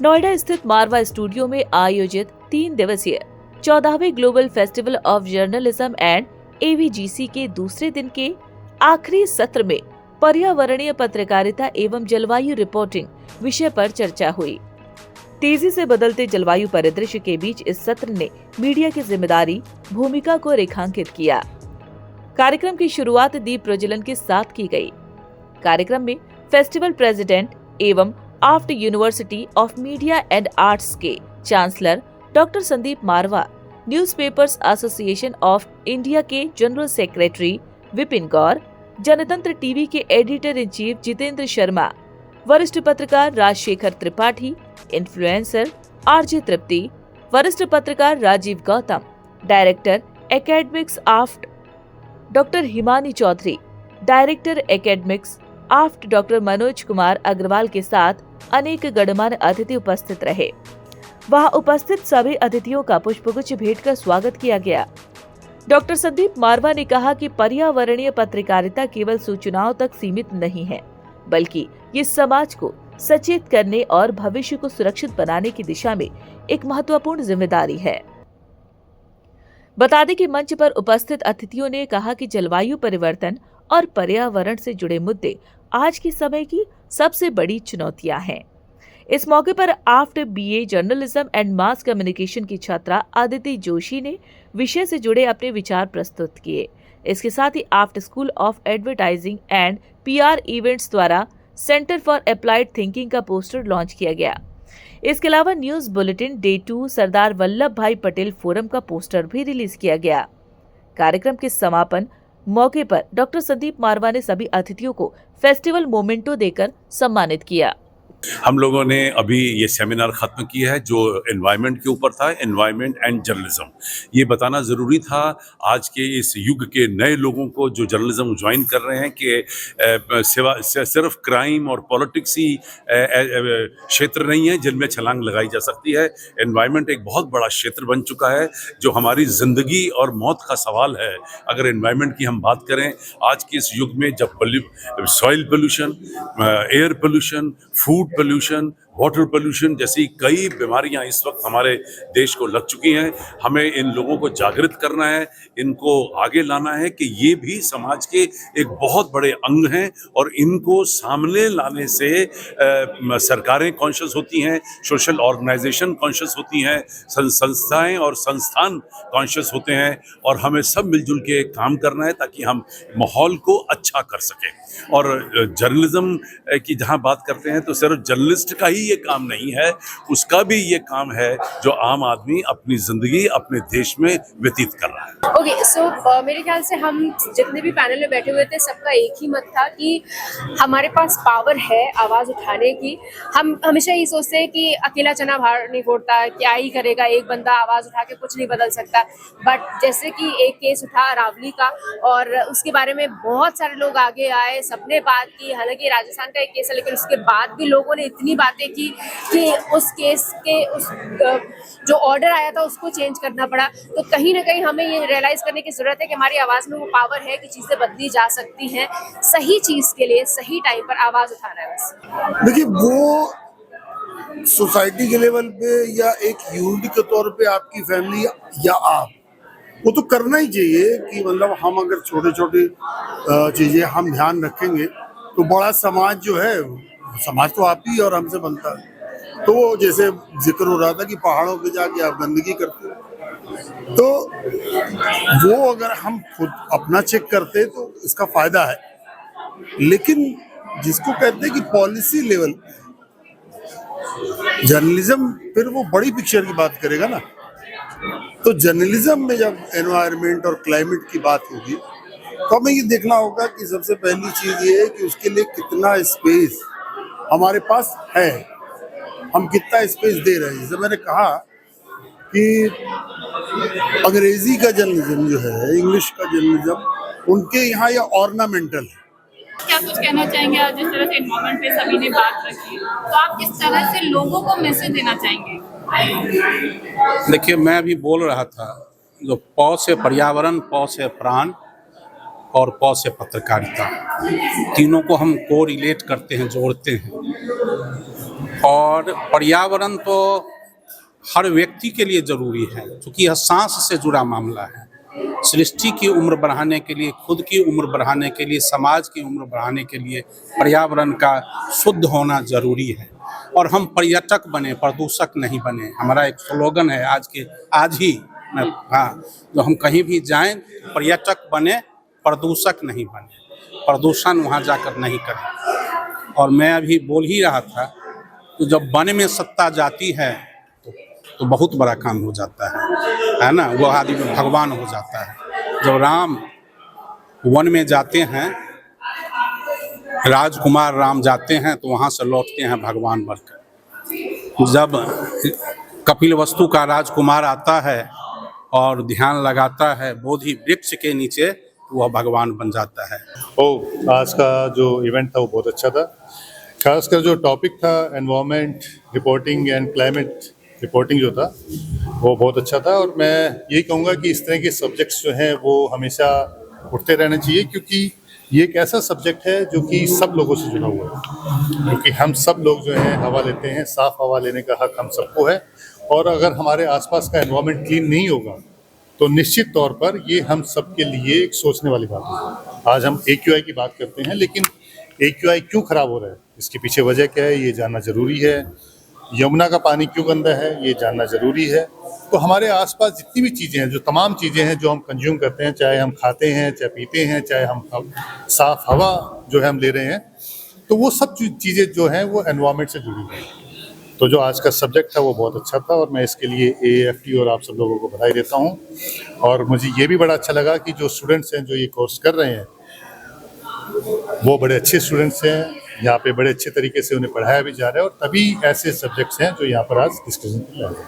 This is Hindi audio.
नोएडा स्थित मारवा स्टूडियो में आयोजित 3 दिवसीय 14वें global festival of journalism and AVGC के दूसरे दिन के आखिरी सत्र में पर्यावरणीय पत्रकारिता एवं जलवायु रिपोर्टिंग विषय पर चर्चा हुई। तेजी से बदलते जलवायु परिदृश्य के बीच इस सत्र ने मीडिया की जिम्मेदारी भूमिका को रेखांकित किया। कार्यक्रम की शुरुआत दीप प्रज्वलन के साथ की गई। कार्यक्रम में फेस्टिवल प्रेसिडेंट एवं AAFT university of media and arts के chancellor doctor Sandeep Marwah, newspapers association of India के general secretary Vipin Gaur, Jantantra TV के editor in chief Jitendra Sharma, वरिष्ठ पत्रकार राजशेखर त्रिपाठी, इन्फ्लुएंसर आरजे तृप्ति, वरिष्ठ पत्रकार Rajeev Gautam, director academics AAFT doctor Himani Chaudhary, director academics AAFT doctor Manoj Kumar Agarwal के साथ अनेक गणमान्य अतिथि उपस्थित रहे। वहां उपस्थित सभी अतिथियों का पुष्पगुच्छ भेंट कर स्वागत किया गया। डॉक्टर संदीप मारवा ने कहा कि पर्यावरणीय पत्रकारिता केवल सूचनाओं तक सीमित नहीं है, बल्कि ये समाज को सचेत करने और भविष्य को सुरक्षित बनाने की दिशा में एक महत्वपूर्ण जिम्मेदारी है। बता दें कि मंच पर उपस्थित अतिथियों ने कहा कि जलवायु परिवर्तन और पर्यावरण से जुड़े मुद्दे आज के समय की सबसे बड़ी चुनौतियां हैं। इस मौके पर AAFT BA journalism and mass communication की छात्रा अदिति जोशी ने विषय से जुड़े अपने विचार प्रस्तुत किए। इसके साथ ही AAFT school of advertising and PR events द्वारा सेंटर फॉर अप्लाइड थिंकिंग का पोस्टर लॉन्च किया गया। इसके अलावा news bulletin day 2 Sardar Vallabh Bhai Patel forum का पोस्टर भी रिलीज किया गया। कार्यक्रम के समापन मौके पर डॉक्टर संदीप मारवा ने सभी अतिथियों को फेस्टिवल मोमेंटो देकर सम्मानित किया। हम लोगों ने अभी ये सेमिनार खत्म किया है जो एनवायरनमेंट के ऊपर था, एनवायरनमेंट एंड जर्नलिज्म। ये बताना ज़रूरी था आज के इस युग के नए लोगों को जो जर्नलिज्म ज्वाइन कर रहे हैं कि सिर्फ क्राइम और पॉलिटिक्स ही क्षेत्र नहीं है जिनमें छलांग लगाई जा सकती है। एनवायरनमेंट एक बहुत बड़ा क्षेत्र बन चुका है जो हमारी ज़िंदगी और मौत का सवाल है। अगर एनवायरनमेंट की हम बात करें आज के इस युग में जब soil pollution, air pollution, food pollution, water pollution जैसी कई बीमारियां इस वक्त हमारे देश को लग चुकी हैं, हमें इन लोगों को जागृत करना है, इनको आगे लाना है कि ये भी समाज के एक बहुत बड़े अंग हैं और इनको सामने लाने से सरकारें कॉन्शियस होती हैं, सोशल ऑर्गेनाइजेशन कॉन्शियस होती हैं, संस्थाएं और संस्थान कॉन्शियस होते हैं और हमें सब मिलजुल के काम करना है ताकि हम माहौल को अच्छा कर सकें। और जर्नलिज्म की जहां बात करते हैं तो सिर्फ जर्नलिस्ट का ही ये काम नहीं है, उसका भी ये काम है जो आम आदमी अपनी जिंदगी अपने देश में व्यतीत कर रहा है। ओके, सो मेरे ख्याल से हम जितने भी पैनल में बैठे हुए थे सबका एक ही मत था कि हमारे पास पावर है आवाज उठाने की। हम हमेशा ये सोचते हैं कि अकेला चना बाहर नहीं फोड़ता, क्या ही करेगा, एक बंदा आवाज उठा के कुछ नहीं बदल सकता। बट जैसे कि एक केस उठा अरावली का और उसके बारे में बहुत सारे लोग आगे आए, सबने बात की। हालांकि राजस्थान का एक केस है लेकिन उसके बाद भी लोगों ने इतनी बातें की कि उस केस के उस जो ऑर्डर आया था उसको चेंज करना पड़ा। तो कहीं ना कहीं हमें ये रियलाइज करने की जरूरत है कि हमारी आवाज में वो पावर है कि चीजें बदली जा सकती हैं। सही चीज के लिए सही टाइम पर आवाज उठाना है बस। देखिए, वो सोसाइटी के लेवल पे या एक यूनिट के तौर पे आपकी फैमिली या आप, वो तो करना ही चाहिए कि मतलब हम अगर छोटे छोटे चीजें हम ध्यान रखेंगे तो बड़ा समाज जो है, समाज तो आप ही और हमसे बनता है। तो वो जैसे जिक्र हो रहा था कि पहाड़ों पे जाके आप गंदगी करते हो, तो वो अगर हम खुद अपना चेक करते तो इसका फायदा है। लेकिन जिसको कहते हैं कि पॉलिसी लेवल जर्नलिज्म, फिर वो बड़ी पिक्चर की बात करेगा ना। तो जर्नलिज्म में जब एनवायरनमेंट और क्लाइमेट की बात होगी तो हमें ये देखना होगा कि सबसे पहली चीज ये है कि उसके लिए कितना स्पेस हमारे पास है, हम कितना स्पेस दे रहे हैं। जैसे मैंने कहा कि अंग्रेजी का जर्नलिज्म जो है, इंग्लिश का जर्नलिज्म, उनके यहाँ यह ऑर्नामेंटल है। क्या कुछ कहना चाहेंगे आज जिस तरह से एनवायरनमेंट पे सभी ने बात रखी, तो आप किस तरह से लोगों को मैसेज देना चाहेंगे? देखिए, मैं अभी बोल रहा था जो पौ से पर्यावरण, पौ से प्राण और पौ से पत्रकारिता, तीनों को हम को रिलेट करते हैं, जोड़ते हैं। और पर्यावरण तो हर व्यक्ति के लिए जरूरी है, क्योंकि यह सांस से जुड़ा मामला है। सृष्टि की उम्र बढ़ाने के लिए, खुद की उम्र बढ़ाने के लिए, समाज की उम्र बढ़ाने के लिए पर्यावरण का शुद्ध होना जरूरी है। और हम पर्यटक बने, प्रदूषक नहीं बने। हमारा एक स्लोगन है आज ही जो हम कहीं भी जाएं, पर्यटक बने, प्रदूषक नहीं बने, प्रदूषण वहाँ जाकर नहीं करें। और मैं अभी बोल ही रहा था तो जब वन में सत्ता जाती है तो बहुत बड़ा काम हो जाता है ना। वो आदमी भगवान हो जाता है। जब राम वन में जाते हैं, राजकुमार राम जाते हैं, तो वहाँ से लौटते हैं भगवान बनकर। जब कपिलवस्तु का राजकुमार आता है और ध्यान लगाता है बोधि वृक्ष के नीचे, तो वह भगवान बन जाता है। आज का जो इवेंट था वो बहुत अच्छा था। खासकर जो टॉपिक था environment reporting and climate reporting जो था वो बहुत अच्छा था। और मैं यही कहूँगा कि इस तरह के सब्जेक्ट्स जो हैं वो हमेशा उठते रहने चाहिए, क्योंकि ये एक ऐसा सब्जेक्ट है जो कि सब लोगों से जुड़ा हुआ है। क्योंकि हम सब लोग जो हैं हवा लेते हैं, साफ़ हवा लेने का हक हम सबको है। और अगर हमारे आसपास का एनवायरनमेंट क्लीन नहीं होगा तो निश्चित तौर पर ये हम सब के लिए एक सोचने वाली बात है। आज हम AQI की बात करते हैं, लेकिन AQI क्यों ख़राब हो रहा है, इसके पीछे वजह क्या है, ये जानना ज़रूरी है। यमुना का पानी क्यों गंदा है, ये जानना ज़रूरी है। तो हमारे आसपास जितनी भी चीज़ें हैं, जो तमाम चीज़ें हैं जो हम कंज्यूम करते हैं, चाहे हम खाते हैं, चाहे पीते हैं, चाहे हम साफ़ हवा जो है हम ले रहे हैं, तो वो सब चीज़ें जो हैं वो एनवायरनमेंट से जुड़ी हुई हैं। तो जो आज का सब्जेक्ट था वो बहुत अच्छा था और मैं इसके लिए AAFT और आप सब लोगों को बधाई देता हूँ। और मुझे ये भी बड़ा अच्छा लगा कि जो स्टूडेंट्स हैं जो ये कोर्स कर रहे हैं वो बड़े अच्छे स्टूडेंट्स हैं। यहाँ पे बड़े अच्छे तरीके से उन्हें पढ़ाया भी जा रहा है और तभी ऐसे सब्जेक्ट्स हैं जो यहाँ पर आज डिस्कशन किया जा रहा है।